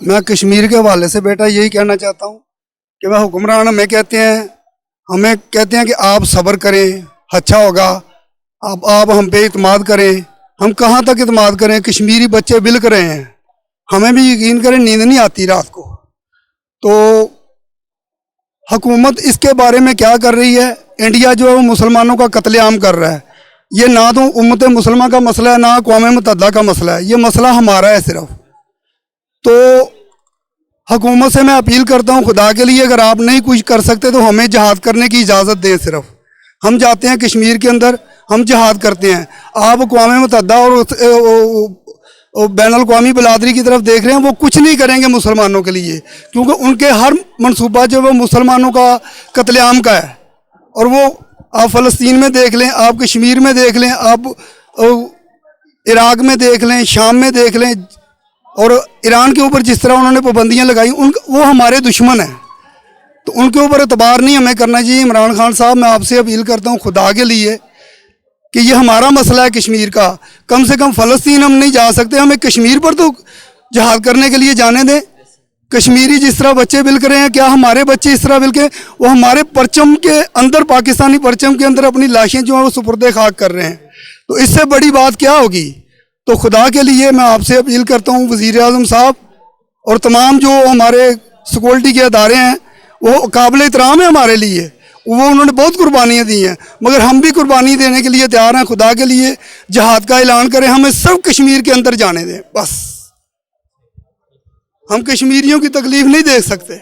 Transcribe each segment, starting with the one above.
मैं कश्मीर के हवाले से बेटा यही कहना चाहता हूँ कि वह हुक्मरान हमें कहते हैं कि आप सब्र करें, अच्छा होगा, आप हम पे इत्माद करें। हम कहाँ तक इत्माद करें? कश्मीरी बच्चे बिलक रहे हैं, हमें भी यकीन करें नींद नहीं आती रात को। तो हुकूमत इसके बारे में क्या कर रही है? इंडिया जो है वो मुसलमानों का कत्लेआम कर रहा है। ये ना तो उम्मत मुसलमा का मसला है, ना अक़वाम मुत्तहिदा का मसला है, ये मसला हमारा है सिर्फ। तो हुकूमत से मैं अपील करता हूँ खुदा के लिए, अगर आप नहीं कुछ कर सकते तो हमें जहाद करने की इजाज़त दें। सिर्फ हम जाते हैं कश्मीर के अंदर, हम जहाद करते हैं। आप अक़वाम मुत्तहिदा और बैनुल-अक़वामी बिरादरी की तरफ देख रहे हैं, वो कुछ नहीं करेंगे मुसलमानों के लिए, क्योंकि उनके हर मनसूबा जो वो मुसलमानों का कत्लेआम का है। और वो आप फ़लस्तीन में देख लें, आप कश्मीर में देख लें, आप इराक़ में देख लें, शाम में देख लें, और ईरान के ऊपर जिस तरह उन्होंने पाबंदियां लगाई, वो हमारे दुश्मन हैं। तो उनके ऊपर एतबार नहीं हमें करना चाहिए। इमरान खान साहब, मैं आपसे अपील करता हूँ खुदा के लिए कि ये हमारा मसला है कश्मीर का, कम से कम फ़लस्तीन हम नहीं जा सकते, हमें कश्मीर पर तो जहाद करने के लिए जाने दें। कश्मीरी जिस तरह बच्चे बिलक रहे हैं, क्या हमारे बच्चे इस तरह बिलके? वो हमारे परचम के अंदर, पाकिस्तानी परचम के अंदर अपनी लाशें जो हैं वो सुपुर्दे खाक कर रहे हैं। तो इससे बड़ी बात क्या होगी? तो खुदा के लिए मैं आपसे अपील करता हूँ वज़ीर आज़म साहब और तमाम जो हमारे सिक्योरिटी के अदारे हैं, वो काबिल एहतराम है हमारे लिए, वो उन्होंने बहुत कुर्बानियाँ दी हैं, मगर हम भी कुर्बानी देने के लिए तैयार हैं। खुदा के लिए जहाद का ऐलान करें, हमें सब कश्मीर के अंदर जाने दें बस। हम कश्मीरियों की तकलीफ़ नहीं देख सकते,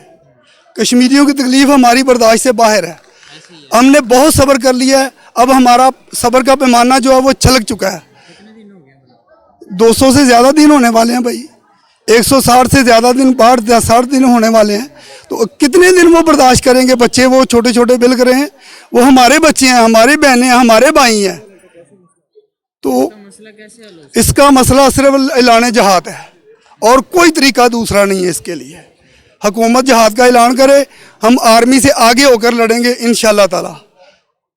कश्मीरियों की तकलीफ़ हमारी बर्दाश्त से बाहर है। हमने बहुत सब्र कर लिया है, अब हमारा सब्र का पैमाना जो है वो छलक चुका है। 200 से ज़्यादा दिन होने वाले हैं भाई, 160 से ज़्यादा दिन, 60 दिन होने वाले हैं। तो कितने दिन वो बर्दाश्त करेंगे? बच्चे वो छोटे छोटे बिलक रहे हैं, वो हमारे बच्चे हैं, हमारे बहनें हैं, हमारे भाई हैं। तो इसका मसला सिर्फ ऐलान जहाद है और कोई तरीका दूसरा नहीं है इसके लिए। हुकूमत जहाद का ऐलान करे, हम आर्मी से आगे होकर लड़ेंगे इंशाअल्लाह ताला।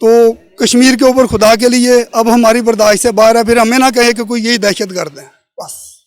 तो कश्मीर के ऊपर खुदा के लिए अब हमारी बर्दाश्त से बाहर है, फिर हमें ना कहे कि कोई यही दहशत गर्द है बस।